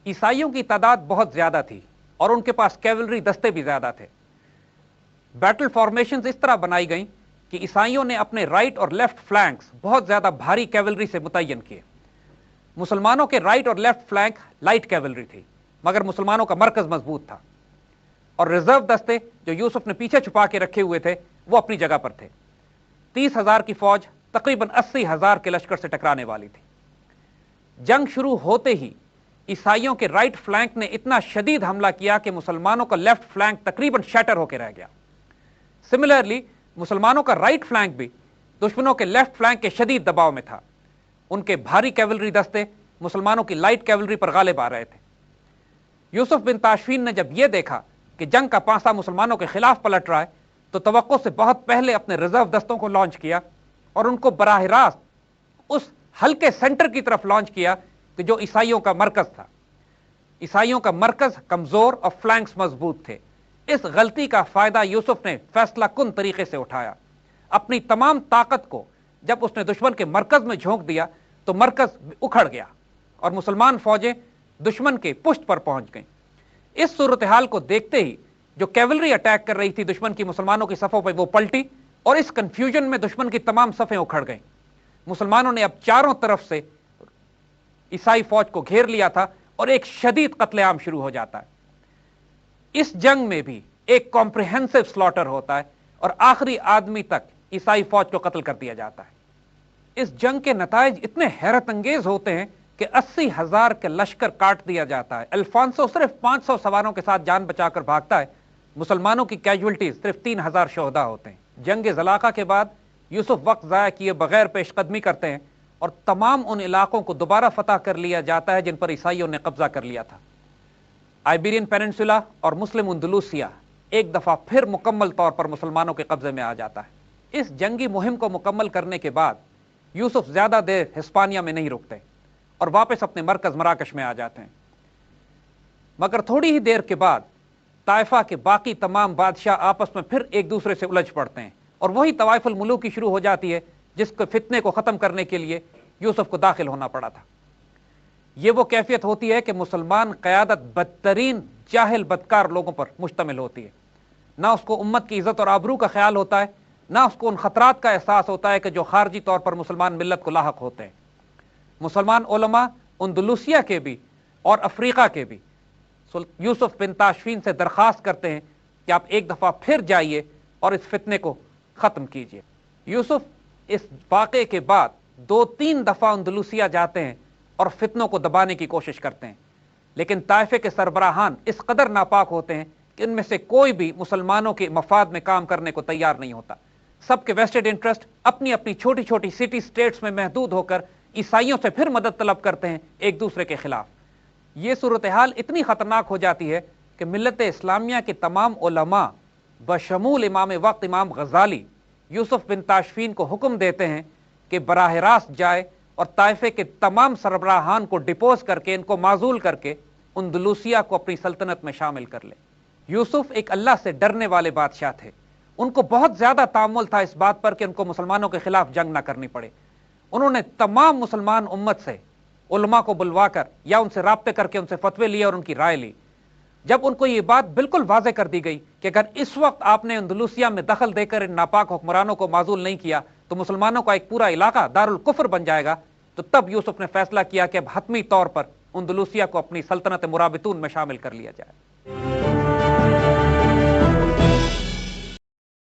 ईसाइयों की तादाद बहुत ज्यादा थी और उनके पास कैवलरी दस्ते भी ज्यादा थे। बैटल फॉर्मेशंस इस तरह बनाई गई कि ईसाइयों ने अपने राइट और लेफ्ट फ्लैंक्स बहुत ज्यादा भारी कैवलरी से मुतय्यन किए। मुसलमानों के राइट और लेफ्ट फ्लैंक लाइट कैवलरी थी, मगर मुसलमानों का मरकज मजबूत था, और रिजर्व दस्ते जो यूसुफ ने पीछे छुपा के रखे हुए थे वो अपनी जगह पर थे। 30,000 की फौज तकरीबन 80,000 के लश्कर से टकराने वाली थी। जंग शुरू होते ही ईसाइयों के राइट फ्लैंक ने इतना शदीद हमला किया कि मुसलमानों का लेफ्ट फ्लैंक तकरीबन शैटर होकर रह गया। सिमिलरली मुसलमानों का राइट फ्लैंक भी दुश्मनों के लेफ्ट फ्लैंक के शदीद दबाव में था। उनके भारी कैवलरी दस्ते मुसलमानों की लाइट कैवलरी पर गालिब आ रहे थे। यूसुफ बिन ताशफीन ने जब यह देखा कि जंग का पांसा मुसलमानों के खिलाफ पलट रहा है, तो तवक्को से बहुत पहले अपने रिजर्व दस्तों को लॉन्च किया और उनको बराह रास्त उस हल्के सेंटर की तरफ लॉन्च किया कि जो ईसाइयों का मरकज था। ईसाइयों का मरकज कमजोर और फ्लैंक्स मजबूत थे। इस गलती का फायदा यूसुफ ने फैसला कुन तरीके से उठाया। अपनी तमाम ताकत को जब उसने दुश्मन के मरकज में झोंक दिया तो मरकज उखड़ गया और मुसलमान फौजें दुश्मन के पुष्ट पर पहुंच गईं। इस सूरत हाल को देखते ही जो कैवलरी अटैक कर रही थी दुश्मन की मुसलमानों की सफों पर, वो पलटी और इस कंफ्यूजन में दुश्मन की तमाम सफें उखड़ गईं। मुसलमानों ने अब चारों तरफ से ईसाई फौज को घेर लिया था और एक शदीद कत्लेआम शुरू हो जाता है। इस जंग में भी एक कॉम्प्रिहेंसिव स्लॉटर होता है और आखिरी आदमी तक ईसाई फौज को कत्ल कर दिया जाता है। इस जंग के नताइज इतने हैरत अंगेज होते हैं कि 80,000 के लश्कर काट दिया जाता है। अल्फांसो सिर्फ 500 सवारों के साथ जान बचाकर भागता है। मुसलमानों की कैजुअल्टीज सिर्फ 3,000 शोहदा होते हैं। जंग ज़लाका के बाद यूसुफ वक्त ज़ाया किए बगैर पेशकदमी करते हैं और तमाम उन इलाकों को दोबारा फतह कर लिया जाता है जिन पर ईसाइयों ने कब्जा कर लिया था। आइबेरियन पेनिनसुला और मुस्लिम अंदलूसिया एक दफा फिर मुकम्मल तौर पर मुसलमानों के कब्जे में आ जाता है। इस जंगी मुहिम को मुकम्मल करने के बाद यूसुफ ज्यादा देर हिस्पानिया में नहीं रुकते और वापस अपने मरकज मराकश में आ जाते हैं। मगर थोड़ी ही देर के बाद ताइफा के बाकी तमाम बादशाह आपस में फिर एक दूसरे से उलझ पड़ते हैं और वही तवाइफुल मुलूकी शुरू हो जाती है जिसके फितने को खत्म करने के लिए यूसुफ को दाखिल होना पड़ा था। यह वो कैफियत होती है कि मुसलमान क़यादत बदतरीन जाहिल बदकार लोगों पर मुश्तमिल होती है। ना उसको उम्मत की इज्जत और आबरू का ख्याल होता है, ना उसको उन खतरात का एहसास होता है कि जो खारजी तौर पर मुसलमान मिल्लत को लाहक होते हैं। मुसलमान उलमा अंदलूसिया के भी और अफ्रीका के भी यूसुफ बिन ताशफीन से दरख्वास्त करते हैं कि आप एक दफा फिर जाइए और इस फितने को खत्म कीजिए। यूसुफ इस वाक़े के बाद 2-3 दफा अंदलूसिया जाते हैं और फितनों को दबाने की कोशिश करते हैं, लेकिन ताइफे के सरबराहान इस कदर नापाक होते हैं कि इनमें से कोई भी मुसलमानों के मफाद में काम करने को तैयार नहीं होता। सबके वेस्टेड इंटरेस्ट अपनी अपनी छोटी छोटी सिटी स्टेट्स में महदूद होकर ईसाइयों से फिर मदद तलब करते हैं एक दूसरे के खिलाफ। ये सूरत हाल इतनी खतरनाक हो जाती है कि मिल्लत इस्लामिया के तमाम उलमा बशमूल इमाम वक्त इमाम गजाली यूसुफ बिन ताशफीन को हुक्म देते हैं कि बराह रास्त जाए और ताइफे के तमाम सरबराहान को डिपोज करके, इनको माजूल करके अंदलूसिया को अपनी सल्तनत में शामिल कर ले। यूसुफ एक अल्लाह से डरने वाले बादशाह थे। उनको बहुत ज्यादा तामुल था इस बात पर कि उनको मुसलमानों के खिलाफ जंग ना करनी पड़े। उन्होंने तमाम मुसलमान उम्मत से उलमा को बुलवाकर या उनसे राब्ते करके उनसे फतवे लिए और उनकी राय ली। जब उनको ये बात बिल्कुल वाज़े कर दी गई कि अगर इस वक्त आपने अंदलूसिया में दखल देकर इन नापाक हुक्मरानों को माजूल नहीं किया तो मुसलमानों का एक पूरा इलाका दारुल कुफ्र बन जाएगा, तो तब यूसुफ ने फैसला किया कि अब हतमी तौर पर अंदलूसिया को अपनी सल्तनत मुराबितून में शामिल कर लिया जाए।